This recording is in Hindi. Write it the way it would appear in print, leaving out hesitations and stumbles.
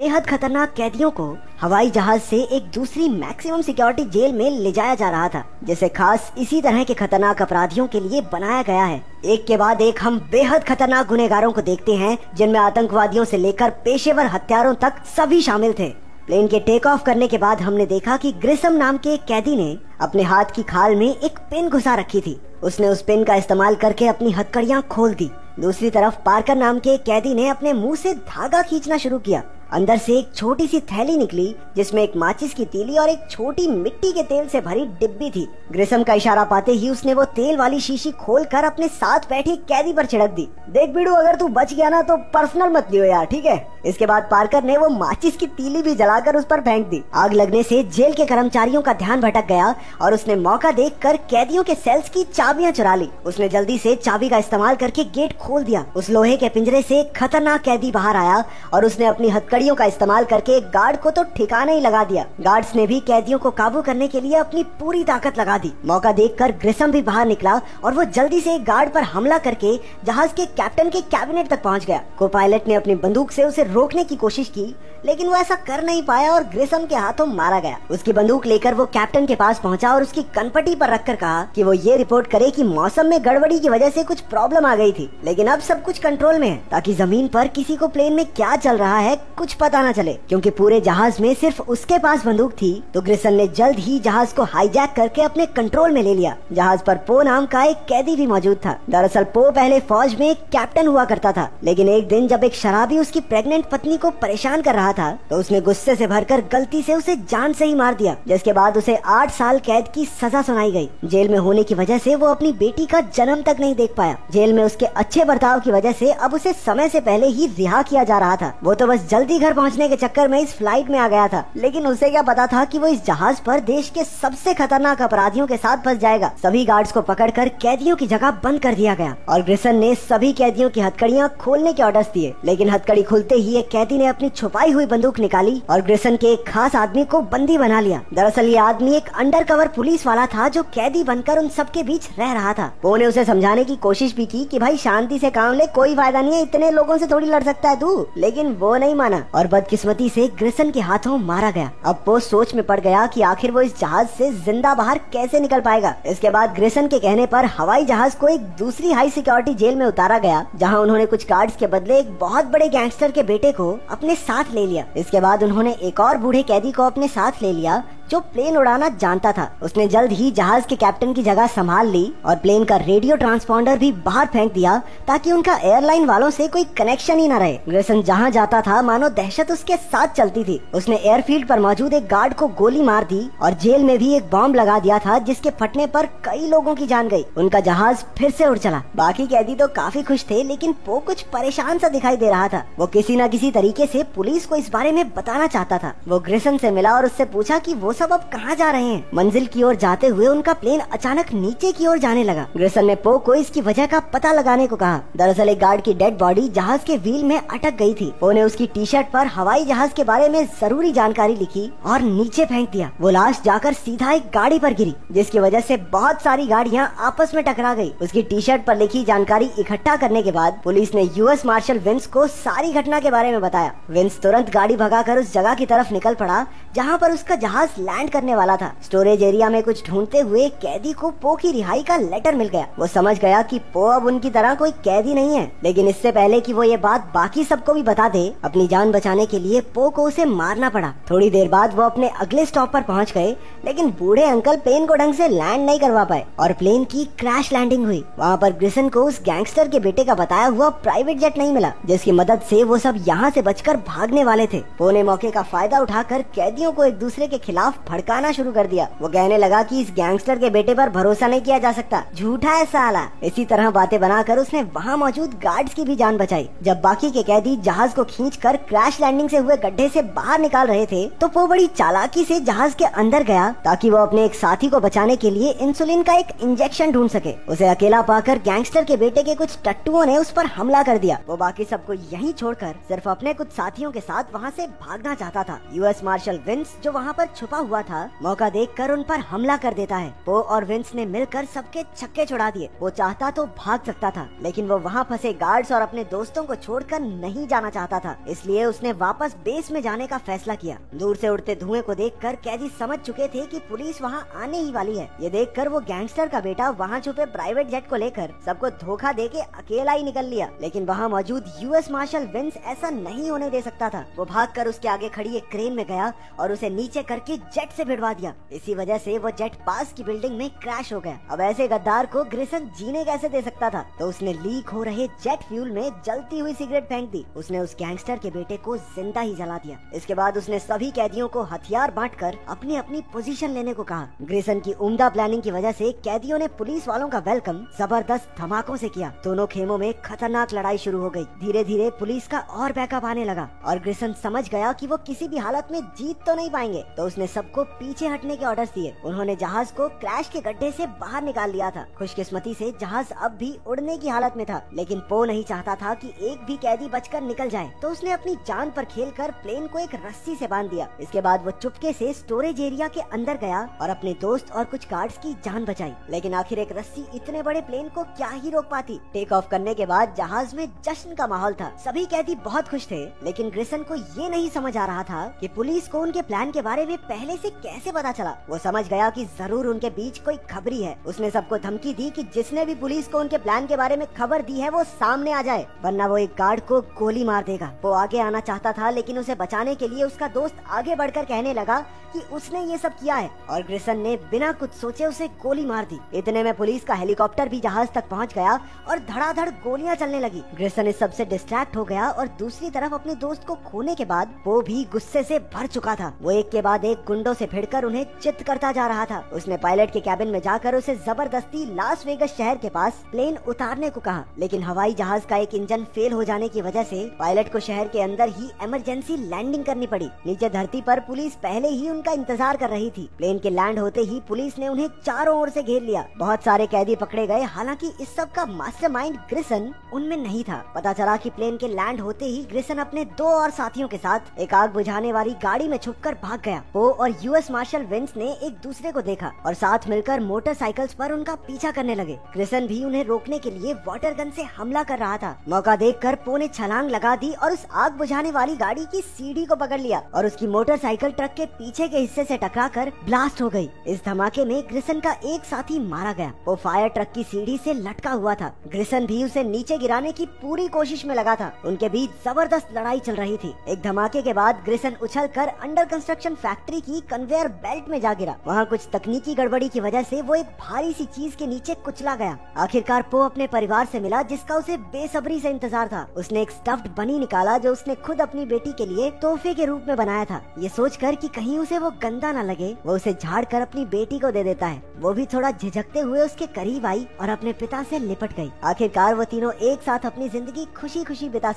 बेहद खतरनाक कैदियों को हवाई जहाज से एक दूसरी मैक्सिमम सिक्योरिटी जेल में ले जाया जा रहा था, जिसे खास इसी तरह के खतरनाक अपराधियों के लिए बनाया गया है। एक के बाद एक हम बेहद खतरनाक गुनहगारों को देखते हैं, जिनमें आतंकवादियों से लेकर पेशेवर हत्यारों तक सभी शामिल थे। प्लेन के टेक ऑफ करने के बाद हमने देखा कि ग्रिसम नाम के एक कैदी ने अपने हाथ की खाल में एक पिन घुसा रखी थी। उसने उस पिन का इस्तेमाल करके अपनी हथकड़ियां खोल दी। दूसरी तरफ पार्कर नाम के एक कैदी ने अपने मुंह से धागा खींचना शुरू किया। अंदर से एक छोटी सी थैली निकली, जिसमें एक माचिस की तीली और एक छोटी मिट्टी के तेल से भरी डिब्बी थी। ग्रिसम का इशारा पाते ही उसने वो तेल वाली शीशी खोलकर अपने साथ बैठे कैदी पर छिड़क दी। देख बिडू, अगर तू बच गया ना तो पर्सनल मत लियो यार, ठीक है। इसके बाद पार्कर ने वो माचिस की तीली भी जलाकर उस पर फेंक दी। आग लगने से जेल के कर्मचारियों का ध्यान भटक गया और उसने मौका देखकर कैदियों के सेल्स की चाबियां चुरा ली। उसने जल्दी से चाबी का इस्तेमाल करके गेट खोल दिया। उस लोहे के पिंजरे से एक खतरनाक कैदी बाहर आया और उसने अपनी हथकड़ियों का इस्तेमाल करके एक गार्ड को तो ठिकाना ही लगा दिया। गार्ड्स ने भी कैदियों को काबू करने के लिए अपनी पूरी ताकत लगा दी। मौका देखकर ग्रिसम भी बाहर निकला और वो जल्दी से एक गार्ड पर हमला करके जहाज के कैप्टन के कैबिनेट तक पहुंच गया। को पायलट ने अपनी बंदूक से उसे रोकने की कोशिश की, लेकिन वो ऐसा कर नहीं पाया और ग्रिसम के हाथों मारा गया। उसकी बंदूक लेकर वो कैप्टन के पास पहुंचा और उसकी कनपटी पर रखकर कहा कि वो ये रिपोर्ट करे कि मौसम में गड़बड़ी की वजह से कुछ प्रॉब्लम आ गई थी, लेकिन अब सब कुछ कंट्रोल में है, ताकि जमीन पर किसी को प्लेन में क्या चल रहा है कुछ पता न चले। क्योंकि पूरे जहाज में सिर्फ उसके पास बंदूक थी, तो ग्रिसम ने जल्द ही जहाज को हाईजैक करके अपने कंट्रोल में ले लिया। जहाज पर पो नाम का एक कैदी भी मौजूद था। दरअसल पो पहले फौज में एक कैप्टन हुआ करता था, लेकिन एक दिन जब एक शराबी उसकी प्रेग्नेंट पत्नी को परेशान कर रहा था, तो उसने गुस्से से भरकर गलती से उसे जान से ही मार दिया, जिसके बाद उसे 8 साल कैद की सजा सुनाई गई। जेल में होने की वजह से वो अपनी बेटी का जन्म तक नहीं देख पाया। जेल में उसके अच्छे बर्ताव की वजह से अब उसे समय से पहले ही रिहा किया जा रहा था। वो तो बस जल्दी घर पहुंचने के चक्कर में इस फ्लाइट में आ गया था, लेकिन उसे क्या पता था कि वो इस जहाज पर देश के सबसे खतरनाक अपराधियों के साथ फंस जाएगा। सभी गार्ड्स को पकड़कर कैदियों की जगह बंद कर दिया गया और ग्रिसन ने सभी कैदियों की हथकड़ियां खोलने के ऑर्डर्स दिए, लेकिन हथकड़ी खुलते ही एक कैदी ने अपनी छुपाई हुई बंदूक निकाली और ग्रिसन के एक खास आदमी को बंदी बना लिया। दरअसल ये आदमी एक अंडरकवर पुलिस वाला था जो कैदी बनकर उन सबके बीच रह रहा था। पो ने उसे समझाने की कोशिश भी की कि भाई शांति से काम ले, कोई फायदा नहीं है, इतने लोगों से थोड़ी लड़ सकता है तू, लेकिन वो नहीं माना और बदकिस्मती से ग्रिसन के हाथों मारा गया। अब पो सोच में पड़ गया कि आखिर वो इस जहाज से जिंदा बाहर कैसे निकल पाएगा। इसके बाद ग्रिसन के कहने पर हवाई जहाज को एक दूसरी हाई सिक्योरिटी जेल में उतारा गया, जहां उन्होंने कुछ गार्ड्स के बदले एक बहुत बड़े गैंगस्टर के बेटे को अपने साथ ले लिया। इसके बाद उन्होंने एक और बूढ़े कैदी को अपने साथ ले लिया जो प्लेन उड़ाना जानता था। उसने जल्द ही जहाज के कैप्टन की जगह संभाल ली और प्लेन का रेडियो ट्रांसपॉन्डर भी बाहर फेंक दिया, ताकि उनका एयरलाइन वालों से कोई कनेक्शन ही न रहे। ग्रिसन जहां जाता था मानो दहशत उसके साथ चलती थी। उसने एयरफील्ड पर मौजूद एक गार्ड को गोली मार दी और जेल में भी एक बॉम्ब लगा दिया था, जिसके फटने पर कई लोगों की जान गई। उनका जहाज फिर से उड़ चला। बाकी कैदी तो काफी खुश थे, लेकिन पो कुछ परेशान सा दिखाई दे रहा था। वो किसी न किसी तरीके से पुलिस को इस बारे में बताना चाहता था। वो ग्रिसन से मिला और उससे पूछा कि वो सब अब कहाँ जा रहे हैं। मंजिल की ओर जाते हुए उनका प्लेन अचानक नीचे की ओर जाने लगा। ग्रिसन ने पो को इसकी वजह का पता लगाने को कहा। दरअसल एक गार्ड की डेड बॉडी जहाज के व्हील में अटक गई थी। पो ने उसकी टी शर्ट पर हवाई जहाज के बारे में जरूरी जानकारी लिखी और नीचे फेंक दिया। वो लाश जाकर सीधा एक गाड़ी पर गिरी, जिसकी वजह से बहुत सारी गाड़ियां आपस में टकरा गई। उसकी टी शर्ट पर लिखी जानकारी इकट्ठा करने के बाद पुलिस ने यूएस मार्शल विंस को सारी घटना के बारे में बताया। विंस तुरंत गाड़ी भगाकर उस जगह की तरफ निकल पड़ा जहाँ पर उसका जहाज लैंड करने वाला था। स्टोरेज एरिया में कुछ ढूंढते हुए कैदी को पो की रिहाई का लेटर मिल गया। वो समझ गया कि पो अब उनकी तरह कोई कैदी नहीं है, लेकिन इससे पहले कि वो ये बात बाकी सबको भी बता दे, अपनी जान बचाने के लिए पो को उसे मारना पड़ा। थोड़ी देर बाद वो अपने अगले स्टॉप पर पहुंच गए, लेकिन बूढ़े अंकल प्लेन को ढंग से लैंड नहीं करवा पाए और प्लेन की क्रैश लैंडिंग हुई। वहाँ पर ग्रिसन को उस गैंगस्टर के बेटे का बताया हुआ प्राइवेट जेट नहीं मिला, जिसकी मदद से वो सब यहाँ से बचकर भागने वाले थे। पो ने मौके का फायदा उठाकर कैदियों को एक दूसरे के खिलाफ भड़काना शुरू कर दिया। वो कहने लगा कि इस गैंगस्टर के बेटे पर भरोसा नहीं किया जा सकता, झूठा है साला। इसी तरह बातें बनाकर उसने वहाँ मौजूद गार्ड्स की भी जान बचाई। जब बाकी के कैदी जहाज को खींचकर क्रैश लैंडिंग से हुए गड्ढे से बाहर निकाल रहे थे, तो वो बड़ी चालाकी से जहाज के अंदर गया, ताकि वो अपने एक साथी को बचाने के लिए इंसुलिन का एक इंजेक्शन ढूंढ सके। उसे अकेला पाकर गैंगस्टर के बेटे के कुछ टट्टुओं ने उस पर हमला कर दिया। वो बाकी सबको यहीं छोड़कर सिर्फ अपने कुछ साथियों के साथ वहाँ से भागना चाहता था। यूएस मार्शल विंस जो वहाँ पर छुपा हुआ था, मौका देखकर उन पर हमला कर देता है। पो और विंस ने मिलकर सबके छक्के छुड़ा दिए। वो चाहता तो भाग सकता था, लेकिन वो वहाँ फंसे गार्ड्स और अपने दोस्तों को छोड़कर नहीं जाना चाहता था, इसलिए उसने वापस बेस में जाने का फैसला किया। दूर से उड़ते धुएं को देखकर कैदी समझ चुके थे कि पुलिस वहाँ आने ही वाली है। ये देखकर वो गैंगस्टर का बेटा वहाँ छुपे प्राइवेट जेट को लेकर सबको धोखा देके अकेला ही निकल लिया, लेकिन वहाँ मौजूद यूएस मार्शल विंस ऐसा नहीं होने दे सकता था। वो भागकर उसके आगे खड़ी एक क्रेन में गया और उसे नीचे करके जेट से भिड़वा दिया। इसी वजह से वो जेट पास की बिल्डिंग में क्रैश हो गया। अब ऐसे गद्दार को ग्रिसन जीने कैसे दे सकता था, तो उसने लीक हो रहे जेट फ्यूल में जलती हुई सिगरेट फेंक दी। उसने उस गैंगस्टर के बेटे को जिंदा ही जला दिया। इसके बाद उसने सभी कैदियों को हथियार बांटकर अपनी अपनी पोजीशन लेने को कहा। ग्रिसन की उम्दा प्लानिंग की वजह से कैदियों ने पुलिस वालों का वेलकम जबरदस्त धमाकों से किया। दोनों खेमों में खतरनाक लड़ाई शुरू हो गई। धीरे धीरे पुलिस का और बैकअप आने लगा और ग्रिसन समझ गया कि वो किसी भी हालत में जीत तो नहीं पाएंगे, तो उसने सबको पीछे हटने के ऑर्डर्स दिए। उन्होंने जहाज को क्रैश के गड्ढे से बाहर निकाल लिया था। खुशकिस्मती से जहाज अब भी उड़ने की हालत में था, लेकिन पो नहीं चाहता था कि एक भी कैदी बचकर निकल जाए, तो उसने अपनी जान पर खेलकर प्लेन को एक रस्सी से बांध दिया। इसके बाद वो चुपके से स्टोरेज एरिया के अंदर गया और अपने दोस्त और कुछ गार्ड्स की जान बचाई। लेकिन आखिर एक रस्सी इतने बड़े प्लेन को क्या ही रोक पाती। टेक ऑफ करने के बाद जहाज में जश्न का माहौल था। सभी कैदी बहुत खुश थे, लेकिन ग्रिसन को ये नहीं समझ आ रहा था कि पुलिस को उनके प्लान के बारे में पहले से कैसे पता चला। वो समझ गया कि जरूर उनके बीच कोई खबरी है। उसने सबको धमकी दी कि जिसने भी पुलिस को उनके प्लान के बारे में खबर दी है वो सामने आ जाए, वरना वो एक गार्ड को गोली मार देगा। वो आगे आना चाहता था, लेकिन उसे बचाने के लिए उसका दोस्त आगे बढ़कर कहने लगा कि उसने ये सब किया है, और ग्रिसन ने बिना कुछ सोचे उसे गोली मार दी। इतने में पुलिस का हेलीकॉप्टर भी जहाज तक पहुंच गया और धड़ाधड़ गोलियां चलने लगी। ग्रिसन इस सबसे डिस्ट्रैक्ट हो गया और दूसरी तरफ अपने दोस्त को खोने के बाद वो भी गुस्से से भर चुका था। वो एक के बाद एक गुंडों से भिड़कर उन्हें चित करता जा रहा था। उसने पायलट के कैबिन में जाकर उसे जबरदस्ती लास वेगस शहर के पास प्लेन उतारने को कहा, लेकिन हवाई जहाज का एक इंजन फेल हो जाने की वजह से पायलट को शहर के अंदर ही इमरजेंसी लैंडिंग करनी पड़ी। नीचे धरती पर पुलिस पहले ही उनका इंतजार कर रही थी। प्लेन के लैंड होते ही पुलिस ने उन्हें चारों ओर से घेर लिया। बहुत सारे कैदी पकड़े गए, हालांकि इस सब का मास्टरमाइंड ग्रिसन उनमें नहीं था। पता चला कि प्लेन के लैंड होते ही ग्रिसन अपने 2 और साथियों के साथ एक आग बुझाने वाली गाड़ी में छुपकर भाग गया। पो और यूएस मार्शल विंस ने एक दूसरे को देखा और साथ मिलकर मोटरसाइकिल्स पर उनका पीछा करने लगे। ग्रिसन भी उन्हें रोकने के लिए वाटर गन से हमला कर रहा था। मौका देखकर पो ने छलांग लगा दी और उस आग बुझाने वाली गाड़ी की सीढ़ी को पकड़ लिया और उसकी मोटरसाइकिल ट्रक के पीछे के हिस्से से टकराकर ब्लास्ट हो गई। इस धमाके में ग्रिसन का एक साथी मारा गया। वो फायर ट्रक की सीढ़ी से लटका हुआ था। ग्रिसन भी उसे नीचे गिराने की पूरी कोशिश में लगा था। उनके बीच जबरदस्त लड़ाई चल रही थी। एक धमाके के बाद ग्रिसन उछलकर अंडर कंस्ट्रक्शन फैक्ट्री की कन्वेयर बेल्ट में जा गिरा। वहाँ कुछ तकनीकी गड़बड़ी की वजह से वो एक भारी सी चीज के नीचे कुचला गया। आखिरकार पो अपने परिवार से मिला, जिसका उसे बेसब्री से इंतजार था। उसने एक स्टफ्ड बनी निकाला जो उसने खुद अपनी बेटी के लिए तोहफे के रूप में बनाया था। ये सोचकर कि कहीं उसे वो गंदा न लगे, वो उसे झाड़ कर अपनी बेटी को दे देता है। वो भी थोड़ा झिझकते हुए उसके करीब आई और अपने पिता से लिपट गई। आखिरकार वो तीनों एक साथ अपनी जिंदगी खुशी खुशी बिता